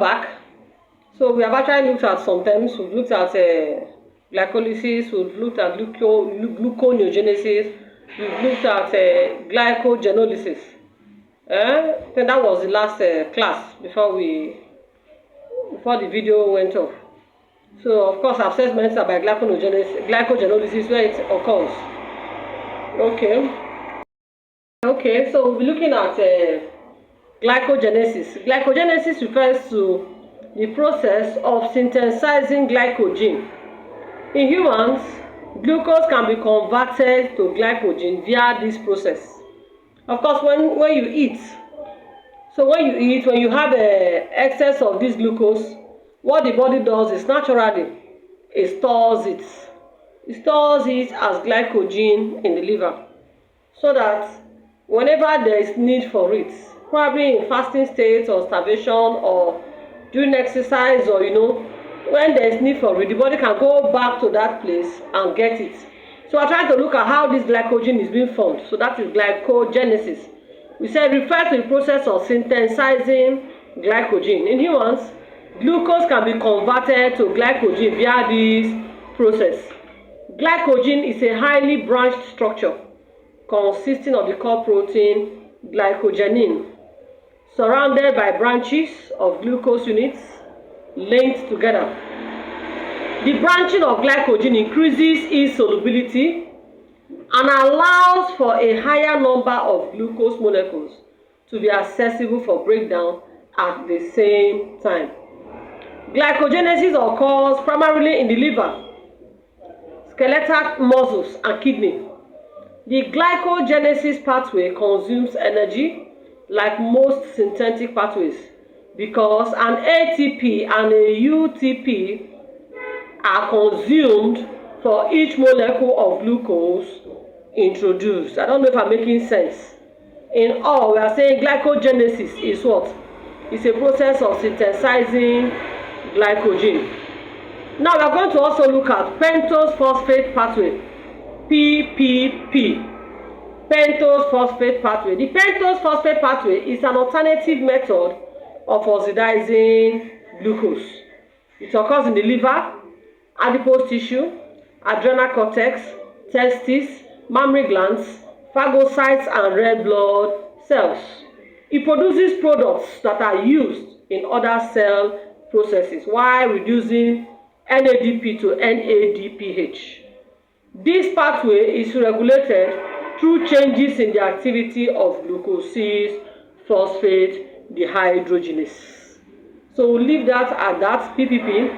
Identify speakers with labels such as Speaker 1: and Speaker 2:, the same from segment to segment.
Speaker 1: back. So we have actually looked at some terms. We've looked at glycolysis, we've looked at gluconeogenesis, we've looked at glycogenolysis. I think that was the last class before the video went off. So of course I've said mentioned about glycogenolysis where it occurs. Okay, so we'll be looking at glycogenesis. Glycogenesis refers to the process of synthesizing glycogen. In humans, glucose can be converted to glycogen via this process. Of course, when you eat, when you have excess of this glucose, what the body does is naturally it stores it. It stores it as glycogen in the liver, so that whenever there is need for it, probably in fasting state or starvation or during exercise, or when there is need for it, the body can go back to that place and get it. So we're trying to look at how this glycogen is being formed. So that is glycogenesis. We said refer to the process of synthesizing glycogen. In humans, glucose can be converted to glycogen via this process. Glycogen is a highly branched structure consisting of the core protein glycogenin, surrounded by branches of glucose units linked together. The branching of glycogen increases its solubility and allows for a higher number of glucose molecules to be accessible for breakdown at the same time. Glycogenesis occurs primarily in the liver, skeletal muscles, and kidney. The glycogenesis pathway consumes energy like most synthetic pathways because an ATP and a UTP are consumed for each molecule of glucose introduced. I don't know if I'm making sense. In all, we are saying glycogenesis is what? It's a process of synthesizing glycogen. Now we are going to also look at pentose phosphate pathway, PPP. Pentose phosphate pathway. The pentose phosphate pathway is an alternative method of oxidizing glucose. It occurs in the liver, adipose tissue, adrenal cortex, testes, mammary glands, phagocytes, and red blood cells. It produces products that are used in other cell processes while reducing NADP to NADPH. This pathway is regulated through changes in the activity of glucose-phosphate dehydrogenase. So we'll leave that at that, PPP.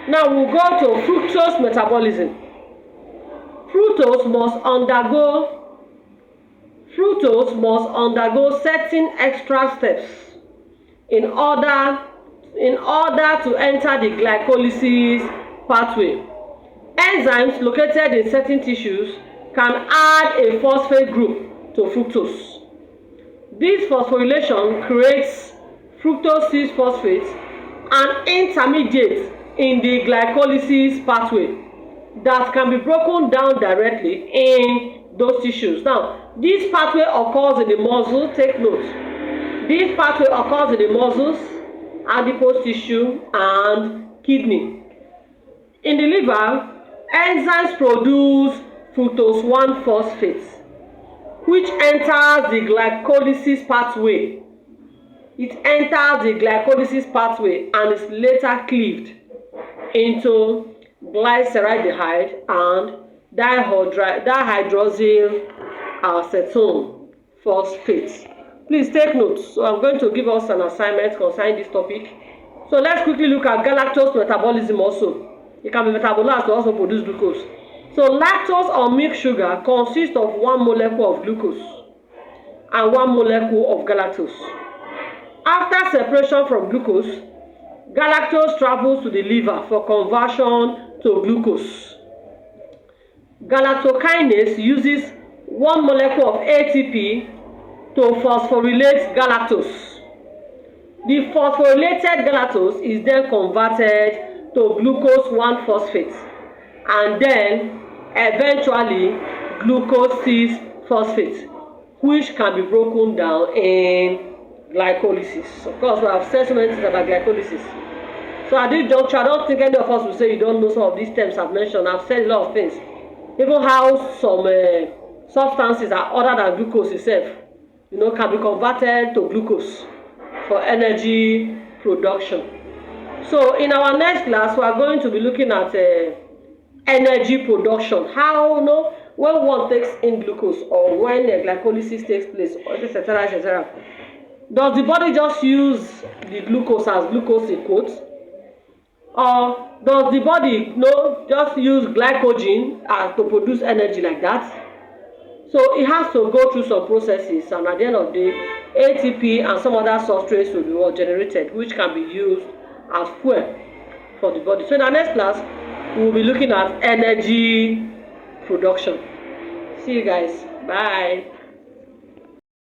Speaker 1: Now we'll go to fructose metabolism. Fructose must undergo certain extra steps in order to enter the glycolysis pathway. Enzymes located in certain tissues can add a phosphate group to fructose. This phosphorylation creates fructose 6-phosphate, an intermediate in the glycolysis pathway that can be broken down directly in those tissues. Now, this pathway occurs in the muscle, take note. This pathway occurs in the muscles, adipose tissue, and kidney. In the liver, enzymes produce fructose 1-phosphate, which enters the glycolysis pathway. It enters the glycolysis pathway and is later cleaved into glyceraldehyde and dihydroxyl acetone phosphate. Please take notes. So I'm going to give us an assignment concerning this topic. So let's quickly look at galactose metabolism also. It can be metabolized to also produce glucose. So lactose or milk sugar consists of one molecule of glucose and one molecule of galactose. After separation from glucose, galactose travels to the liver for conversion to glucose. Galactokinase uses one molecule of ATP to phosphorylate galactose. The phosphorylated galactose is then converted to glucose 1-phosphate and then eventually glucose 6-phosphate, which can be broken down in glycolysis. Of course, we have said so many things about glycolysis. So at this juncture, I don't think any of us will say you don't know some of these terms I've mentioned. I've said a lot of things. Even how some substances are other than glucose itself, can be converted to glucose for energy production. So in our next class, we are going to be looking at energy production. How, when one takes in glucose or when glycolysis takes place, etc., etc. Does the body just use the glucose as glucose in quotes? Or does the body just use glycogen to produce energy like that? So it has to go through some processes, and at the end of the day, ATP and some other substrates will be generated, which can be used as fuel for the body. So in our next class, we will be looking at energy production. See you guys. Bye.